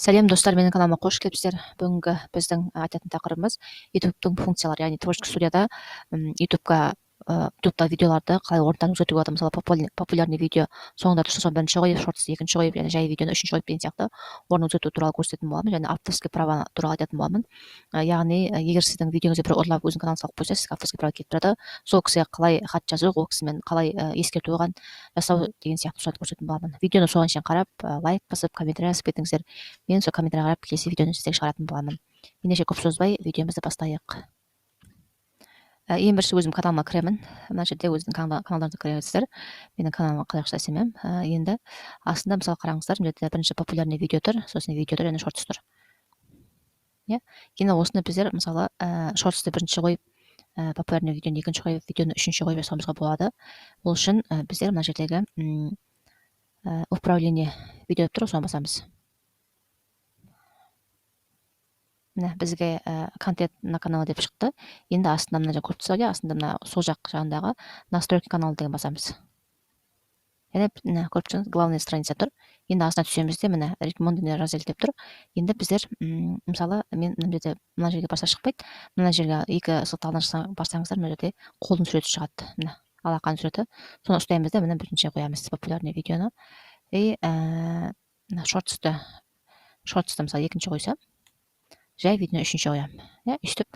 Сәлем достар, менің каналыма қош келіпсіздер. Бүгінгі біздің айтатын тақырыбымыз ютубтың функциялары, яғни творческий студияда ютубта видеоларды қалай орынтан өзгертуге болады. Мысалы популярный видео соңында тұрса, соны бірінші қойып, шортс екінші қойып, және жай видеоны үшінші қойып деген сияқты орын өзгерту туралы көрсететін боламын, және авторский право туралы айтатын боламын. Яғни егер сіздің видеоңызды бір ұрлап өзінің каналына салып қойса, сізге авторский право келіп тұрады. Сол кісіге қалай хат жазу, ол кісімен қалай ескерту оған жасау деген сияқты сұрақтарды көрсететін боламын. Видеоны соған шейін қарап, лайк басып, комментарий жазып кетіңіздер. Мен сол комментарийға қарап келесі видеоны сіздерге шығаратын боламын. Ендеше көп созбай видеомызды бастайық. Ең бірінші өзім каналыма кіремін. Мына жерде өзімнің каналдарымды кіресіздер. Менің каналыма қалай ақша істемем. Енді астында мысалы қараңыздар, мына жерде бірінші популярный видео тұр, сосын видео тұр, және шортс тұр. Енді осыны біздер мысалы шортсты бірінші қойып, популярный видеоны екінші қойып, видеоны үшінші қойып жасауымызға болады. Ол үшін біздер мына жердегі управление видео деп тұр, соны басамыз. Міне бізге контент на каналы деп шықты. Енді астында мына көріп тұрсыз, астында мына сол жақ жағындағы настройки каналы деген басамыз. Және көріп тұрсыз, главная страница тұр. Енді астына түсеміз де, міне рекомендованный раздель деп тұр. Енді біздер мысалы мен мына жерге барса шықпайды. Мына жерге екі сылтаудан барсаңыздар, мына жерде қолдың суреті шығады. Міне алақанның суреті. Соны ұстаймыз да, міне бірінші қоямыз популярный видеоны. Шортсты мысалы екінші қойсам, жай видеоны үшінші қоямын. Үстіп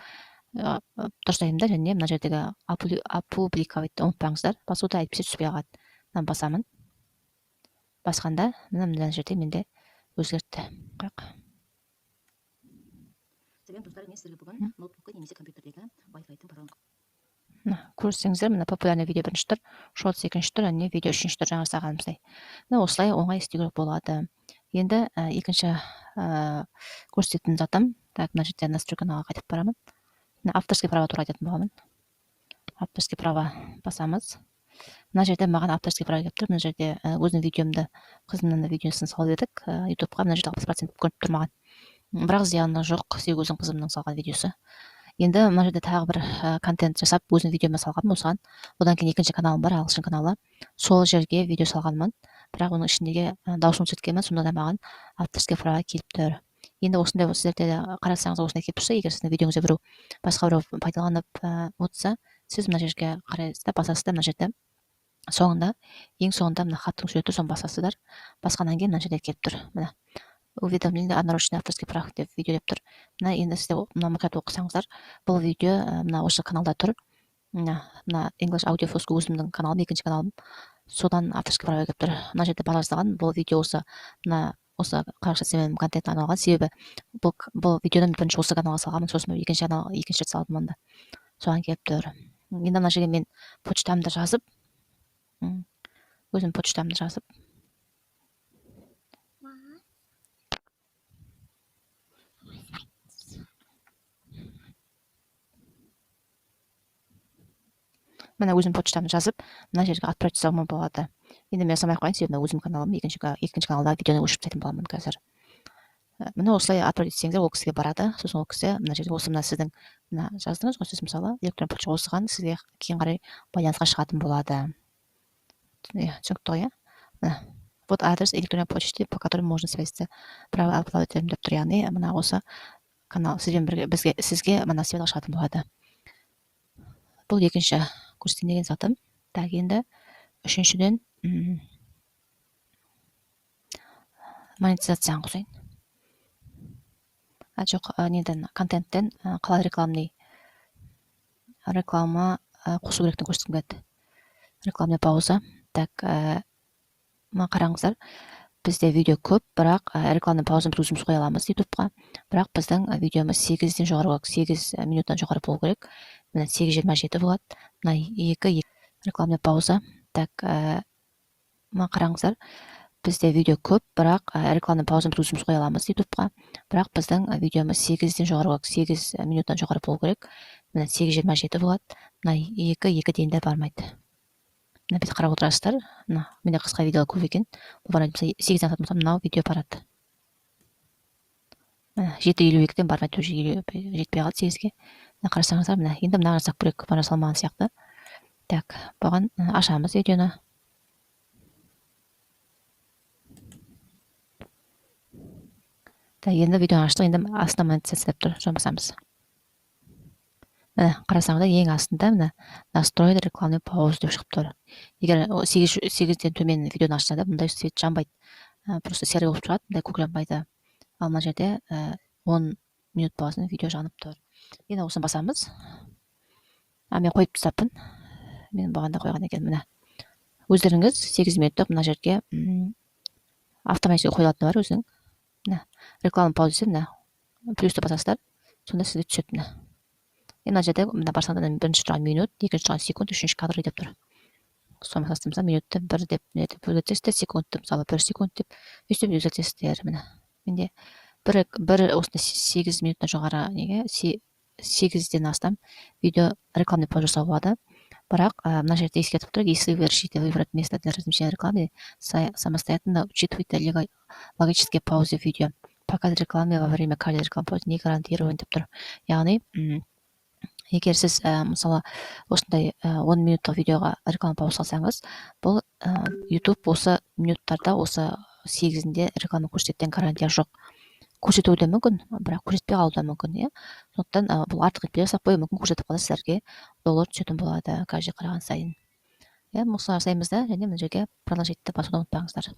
дұрыстаймын да, және мына жердегі опубликовать ұмытпаңыздар. Басуда әйтпесе түспей қалады. Мынаны басамын. Басқанда мына жерде менде өзгертті. Сәлем достар, мен сіздерге бүгін ноутбукқа немесе компьютердегі Wi-Fi-дің паролын көрсеңіздер, мына популярный видео бірінші тұр, шортс екінші тұр, және видео үшінші тұр, жаңа жасағанымыздай. Осылай оңай істеуге болады. Енді екінші көрсететін затым, мына жерде настройкаға қайтып барамын. Авторский право туралы айтатын боламын. Авторский право басамыз. Мына жерде маған авторский право келіп тұр. Мына жерде өзінің видеомды, қызымның видеосын салып едік ютубқа, мына жерде 60% көрініп тұрмаған. Бірақ зияны жоқ, өзінің қызымның салған видеосы. Енді мына жерде тағы бір контент жасап, өзінің видеома салғанмын осыған. Одан кейін екінші каналым бар, ағылшын каналы. Сол жерге видео салғанмын. Бірақ оның ішіндегі дауысын көрсеткенмін, сонда да маған авторский право келіп тұр. Енді осындай сіздерде қарасаңыз осындай келіп тұрса, егер сіздің видеоңызды басқа біреу пайдаланып отырса, сіз мына жерге қарайсыздар, басасыздар, мына жерде соңында, ең соңында мына хаттың суреті, соны басасыздар. Басқаннан кейін мына жерде келіп тұр. Мына уведомление о нарушении авторских прав деп видео деп тұр. Мына енді сізде мына макет оқысаңыздар, бұл видео мына осы каналда тұр. Мына English Audio Fosco өзімнің каналым, екінші каналым. Содан авторский право келіп тұр. Мына жерде базаздаған бұл видео осы қазақша істемем контентін арналған, себебі бұл видеоны бірінші осы каналға салғанмын, сосын екінші рет салдым онда. Соған келіп тұр. Енді мына жерге мен почтамды жазып, өзім почтамды жазып, мына өзім почтамды жазып, мына жерге отправить жасауыма болады. Енді мен жасамай қояйын, себебі өзім каналым, екінші каналда видеоны өшіріп тастайтын боламын қазір. Міне осылай отправить етсеңіздер, ол кісіге барады. Сосын ол кісі мына жерде осы сіздің жаздыңыз ғой, сіз мысалы электронды почта осыған сізге кейін қарай байланысқа шығатын болады. Түсінікті ғой, Вот адрес электронной почты, по которому можно связаться. Право обладателем деп тұр, яғни мына осы канал сізбен бірге сізге мына связьға шығатын болады. Бұл екінші көрсеткен деген затым. Так, енді үшіншіден монетизацияны қосайын. Жоқ, неден контенттен қалай реклама қосу керектігін көрсеткім келеді. Рекламная пауза. Так, мына қараңыздар, бізде видео көп, бірақ рекламный паузаны біз өзіміз қоя аламыз ютубқа. Бірақ біздің видеомыз 8-ден жоғары, 8 минуттан жоғары болу керек. Міне 8:27 болады. Мына 2 рекламный пауза. Так, мына қараңыздар, бізде видео көп, бірақ рекламный паузаны біз өзіміз қоя аламыз ютубқа. Бірақ біздің видеомыз 8-ден жоғары, 8 минуттан жоғары болу керек. Міне 8:27 болады. Мына 2-2 де бармайды. Мына бет қарап отырасыздар. Менде қысқа видео көп екен. Бұл барады, 8-ден ататын болсам, мынау видео барады. 7:52-ден бармайды, жетпей қалды 8-ге. Қарасаңыздар, енді мына жасап көрейік, бара салмаған сияқты. Так, бұған ашамыз видеоны. Енді видеоны аштық, енді астына монетизация деп тұр, соны басамыз. Міне қарасаңыздар ең астында міне настроить рекламный пауз деп шығып тұр. Егер 8-ден төмен видеоны ашсаңыздар, мындай свет жанбайды, просто серый болып шығады, мындай көк жанбайды. Ал мына жерде 10 минут болғасын видео жанып тұр. Енді осыны басамыз. Мен қойып тастаппын. Мен бағанда қойған екен. Міне өздеріңіз 8 минуттық мына жерге автоматически қойылатыны бар өзінің. Міне реклама паузасы, міне плюсті басасыздар, сонда сізге түседі. Міне мына жерде мына барсаңыздар бірінші тұрған минут, екінші тұрған секунд, үшінші кадр деп тұр. Соны басасыздар, минутты 1 деп өзгертесіздер, секундты мысалы 1 секунд деп өйстіп өзгертесіздер. Міне менде бір осында 8 минуттан жоғары неге 8-ден астам видео рекламный пауз жасауға болады. Бірақ мына жерде ескертіп тұр, если вы решите выбрать место для размещения рекламы, самостоятельно учитывайте логические паузы видео. Показ рекламы во время каждой рекламы паузы не гарантирован деп тұр. Яғни егер сіз мысалы осындай 10 минуттық видеоға реклама пауз салсаңыз, бұл YouTube осы минуттарда осы 8-інде реклама көрсететін гарантия жоқ. Көрсетуі де мүмкін, бірақ көрсетпей қалуы да мүмкін. Сондықтан бұл артық етпей жасап қою мүмкін, көрсетіп қалса сіздерге доллар түсетін болады каждый қараған сайын. Осылай жасаймыз да, және мына жерге продолжить басуды ұмытпаңыздар.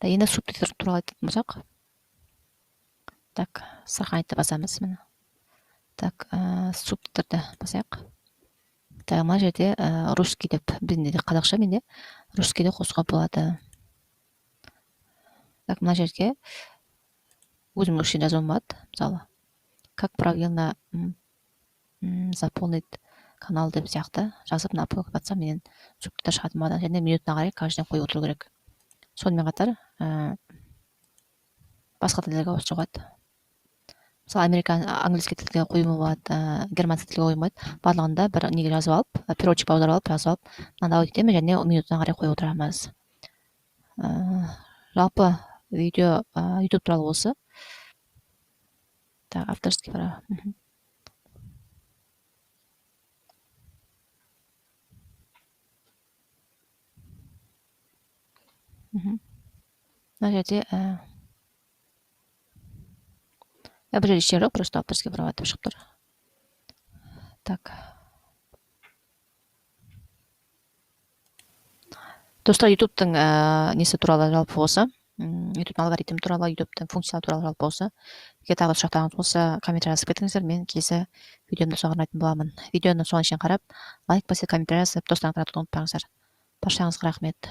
Енді субтитр туралы айтатын болсақ, так, сохранить басамыз. Так, субтитрді басайық. Так, мына жерде русский деп, бізде де қазақша, менде русский де қосуға болады. Так, мына жерге өзім үшін жазуым болады. Мысалы, как правильно заполнить канал деп сияқты жазып напылып батсам, менен субтитр шығатын болады. Және минутына қарай каждыдан қойып отыру керек. Сонымен қатар басқа тілдерге ауыстыруға болады. Мысалы, английский тілге қоюға болады, германский тілге қоюға болады. Барлығында бір неге жазып алып, переводчик аударып алып, жазып алып, мынада өтеміз және минутына қарай қойып отырамыз. Жалпы видео YouTube туралы осы. Так, авторский права. Мына жерде бір жерде ештеңе жоқ, просто авторский права деп шығып тұр. Так. Достар, YouTube-тың несі туралы жалпы осы. YouTube-тың алгоритм туралы, YouTube-тың функциялары туралы жалпы осы. Егер тағы сұрақтарыңыз болса, комментарий жазып кетіңіздер, мен келесі видеомды соған айтатын боламын. Видеоны соның ішін қарап, лайк басып, комментарий жазып, достарыңызға таратуды ұмытпаңыздар. Баршаңызға рахмет.